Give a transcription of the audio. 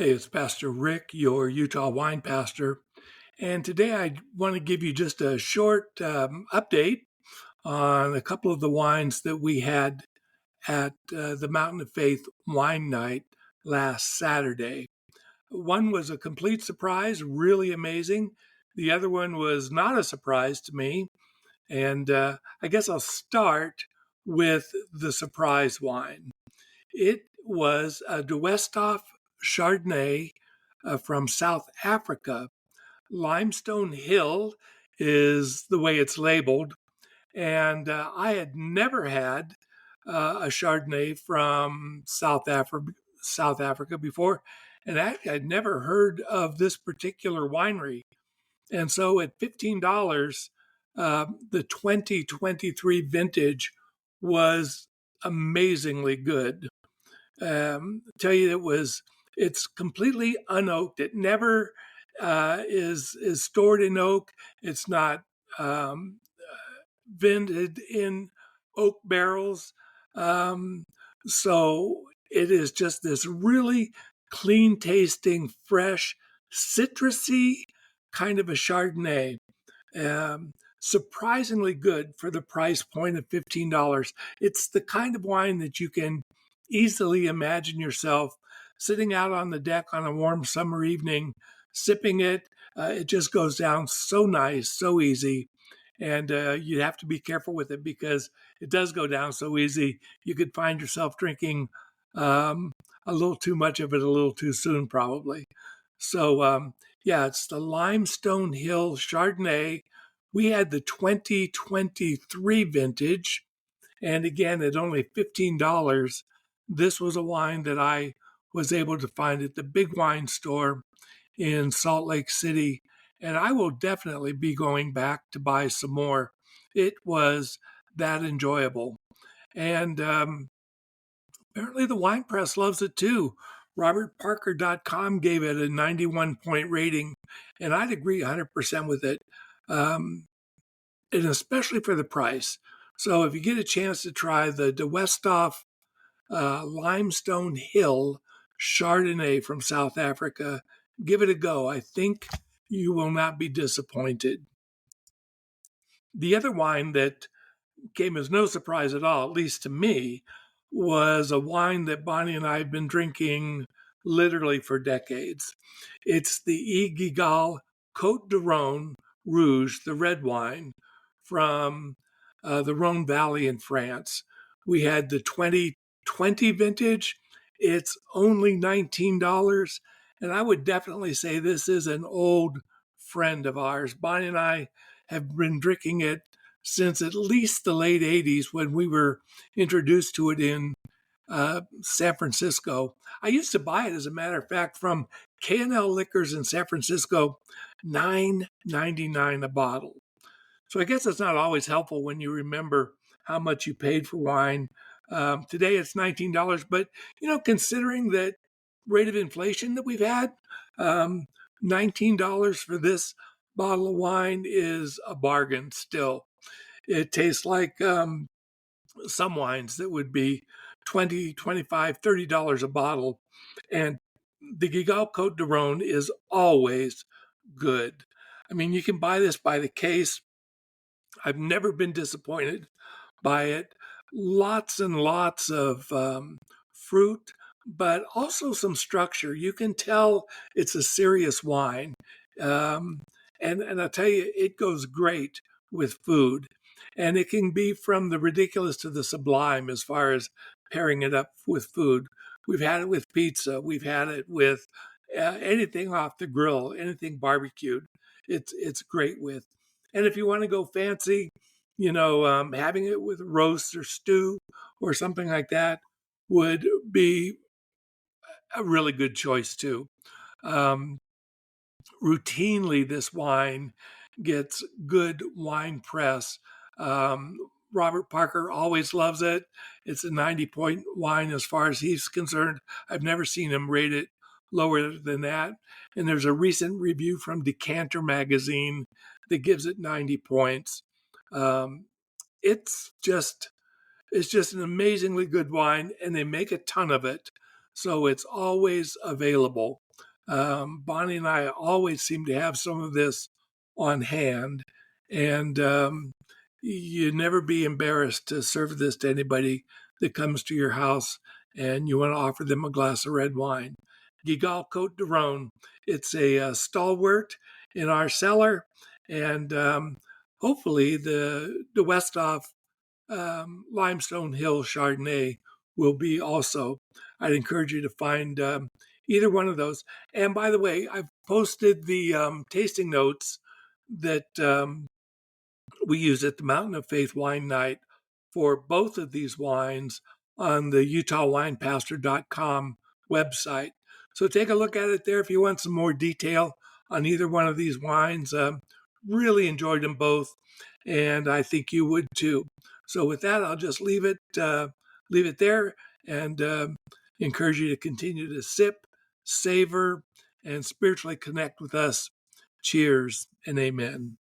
Hey, it's Pastor Rick, your Utah wine pastor. And today I want to give you just a short update on a couple of the wines that we had at the Mountain of Faith wine night last Saturday. One was a complete surprise, really amazing. The other one was not a surprise to me. And I guess I'll start with the surprise wine. It was a De Westhoff Chardonnay from South Africa. Limestone Hill is the way it's labeled. And I had never had a Chardonnay from South Africa before. And actually, I'd never heard of this particular winery. And so at $15, the 2023 vintage was amazingly good. Tell you it's completely unoaked. It never is stored in oak. It's not vented in oak barrels. So it is just this really clean tasting, fresh, citrusy kind of a Chardonnay. Surprisingly good for the price point of $15. It's the kind of wine that you can easily imagine yourself sitting out on the deck on a warm summer evening, sipping it. It just goes down so nice, so easy. And you have to be careful with it because it does go down so easy. You could find yourself drinking a little too much of it a little too soon, probably. So, yeah, it's the Limestone Hill Chardonnay. We had the 2023 vintage. And again, at only $15, this was a wine that I was able to find at the big wine store in Salt Lake City. And I will definitely be going back to buy some more. It was that enjoyable. And apparently the wine press loves it too. RobertParker.com gave it a 91-point rating, and I'd agree 100% with it, and especially for the price. So if you get a chance to try the De Westhoff Limestone Hill Chardonnay from South Africa, give it a go. I think you will not be disappointed. The other wine that came as no surprise at all, at least to me, was a wine that Bonnie and I have been drinking literally for decades. It's the Guidal Cote de Rhone Rouge, the red wine from the Rhone Valley in France. We had the 2020 vintage. It's only $19. And I would definitely say this is an old friend of ours. Bonnie and I have been drinking it since at least the late 80s when we were introduced to it in San Francisco. I used to buy it, as a matter of fact, from K&L Liquors in San Francisco, $9.99 a bottle. So I guess it's not always helpful when you remember how much you paid for wine. Today it's $19, but considering that rate of inflation that we've had, $19 for this bottle of wine is a bargain still. It tastes like some wines that would be $20, $25, $30 a bottle. And the Guidal Cote de Rhone is always good. I mean, you can buy this by the case. I've never been disappointed by it. Lots and lots of fruit, but also some structure. You can tell it's a serious wine. And I'll tell you, it goes great with food. And it can be from the ridiculous to the sublime as far as pairing it up with food. We've had it with pizza. We've had it with anything off the grill, anything barbecued. It's great with. And if you want to go fancy, having it with roast or stew or something like that would be a really good choice too. Um, Routinely, this wine gets good wine press. Um, Robert Parker always loves it. It's a 90-point wine as far as he's concerned. I've never seen him rate it lower than that. And there's a recent review from Decanter magazine that gives it 90 points. Um, it's just an amazingly good wine, and they make a ton of it, so it's always available. Bonnie and I always seem to have some of this on hand, and you never be embarrassed to serve this to anybody that comes to your house and you want to offer them a glass of red wine. Guidal Cote de Rhone. It's a stalwart in our cellar, and hopefully the Westhoff Limestone Hill Chardonnay will be also. I'd encourage you to find either one of those. And by the way, I've posted the tasting notes that we use at the Mountain of Faith Wine Night for both of these wines on the UtahWinePastor.com website. So take a look at it there if you want some more detail on either one of these wines. Really enjoyed them both, and I think you would too. So with that, I'll just leave it there, and encourage you to continue to sip, savor, and spiritually connect with us. Cheers and amen.